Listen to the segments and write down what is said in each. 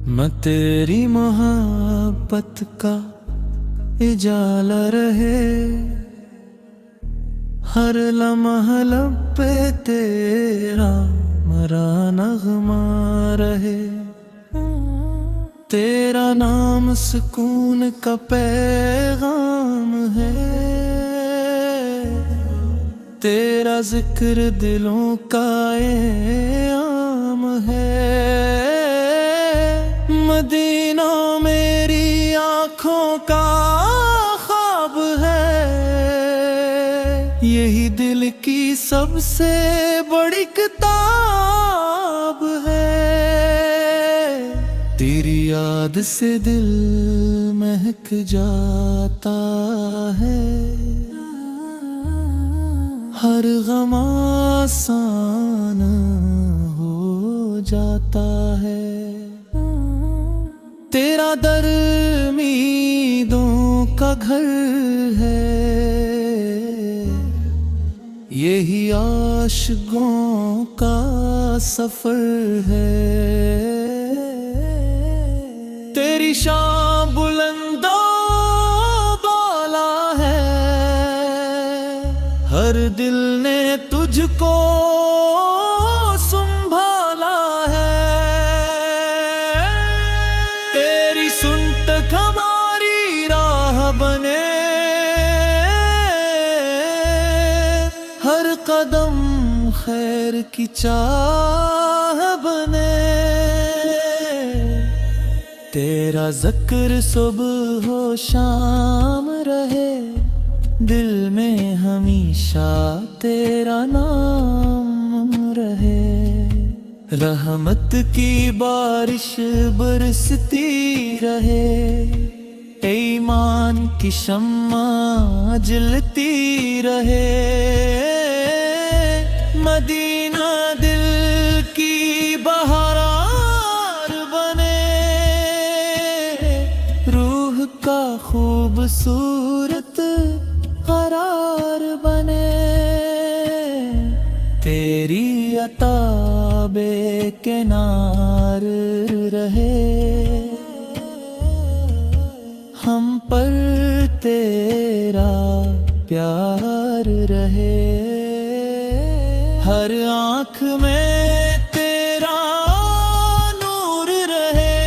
मैं तेरी मोहब्बत का उजाला रहे, हर लम्हा लब पे तेरा मरा नगमा रहे। तेरा नाम सुकून का पैगाम है, तेरा जिक्र दिलों का आम है। मदीना मेरी आँखों का ख्वाब है, यही दिल की सबसे बड़ी किताब है। तेरी याद से दिल महक जाता है, हर गम आसान हो जाता है। तेरा दर उम्मीदों का घर है, यही आशिकों का सफर है। तेरी शान बुलंदो बाला है, हर दिल ने तुझको संभाला है। तेरी सुनत हमारी राह बने, हर कदम खैर की चाह बने। तेरा जिक्र सुबह हो शाम रहे, दिल में हमेशा तेरा नाम रहे। रहमत की बारिश बरसती रहे, ईमान की शम्मा जलती रहे। मदीना दिल की बहार बने, रूह का खूबसूरत करार बने। तेरी अता बेकिनार रहे, हम पर तेरा प्यार रहे। हर आँख में तेरा नूर रहे,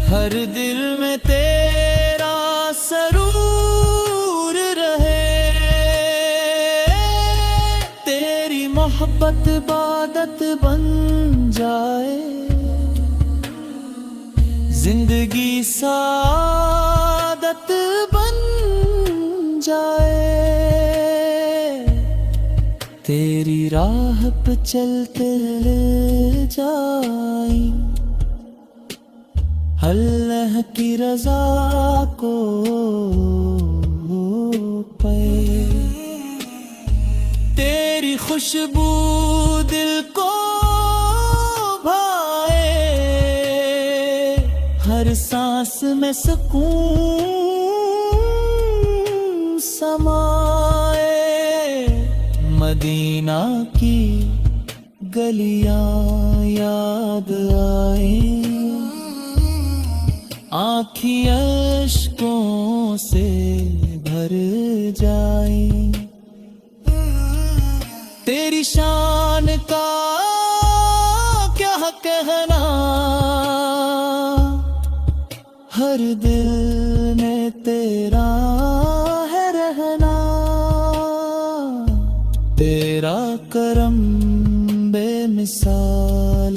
हर दिल में तेरा सरूर रहे। तेरी मोहब्बत इबादत बन जाए, जिंदगी सादत बन जाए। तेरी राह पे चलते जाए, अल्लाह की रज़ा को पाए। तेरी खुशबू दिल को भाए, हर सांस में सुकून समाए। मदीना की गलियां याद आए, आँखें अश्कों से भर जाए। तेरी शान का क्या कहना, हर दिल में तेरा है रहना। तेरा करम बेमिसाल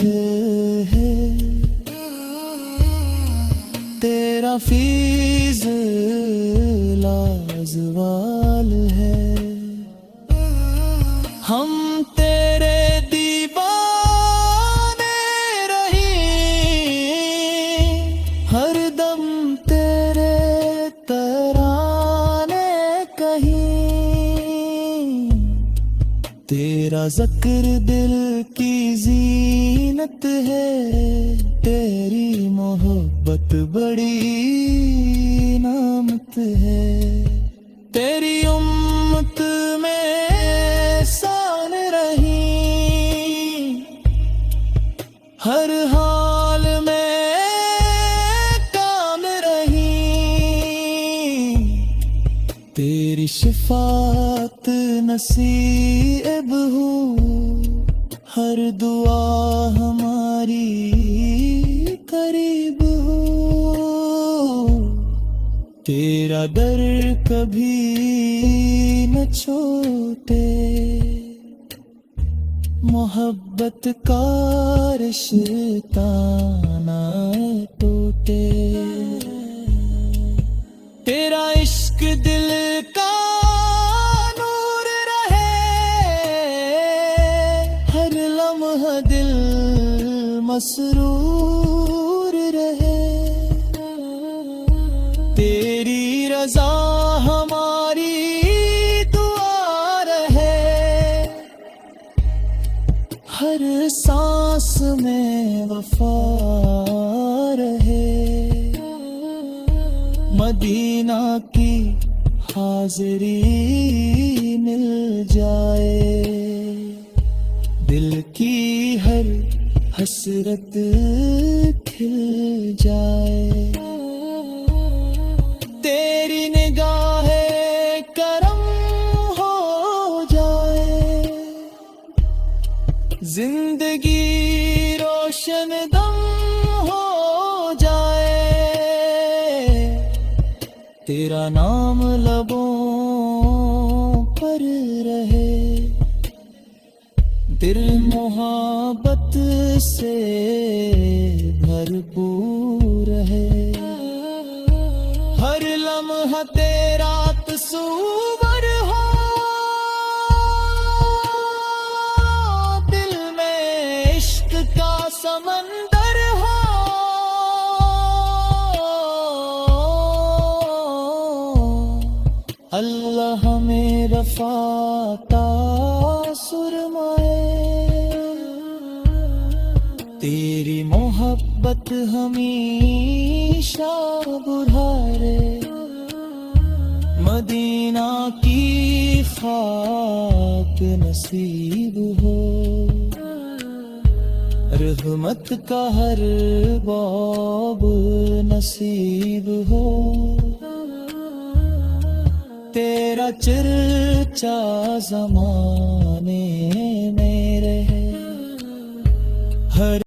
है, तेरा फीज़ लाजवाल है। हम तेरे दीवाने रही, हर दम तेरे तराने कहीं। तेरा ज़िक्र दिल की जीनत है, तेरी मोहब्बत बड़ी नामत है। तेरी उम्मत में शान रही, हर हाल तेरी शिफात नसीब हो, हर दुआ हमारी करीब हो। तेरा दर कभी न छोटे, मोहब्बत का रिश्ता ना टूटे। तेरा इश्क दिल का नूर रहे, हर लम्हा दिल मसरूर रहे। तेरी रजा हमारी दुआ रहे, हर सांस में वफा रहे। मदीना की हाजिरी मिल जाए, दिल की हर हसरत खिल जाए। तेरी निगाहे करम हो जाए, जिंदगी रोशन दम हो जाए। तेरा नाम लबों पर रहे, दिल मोहब्बत से भरपूर है। हर लम्हा तेरा तस्वीर हो, दिल में इश्क का समंदर हो। अल्लाह हमें रफ़ाता सुरमाए, तेरी मोहब्बत हमेशा बुढ़ाए। मदीना की खाक नसीब हो, रहमत का हर बाब नसीब हो। तेरा चर्चा ज़माने में रहे, हर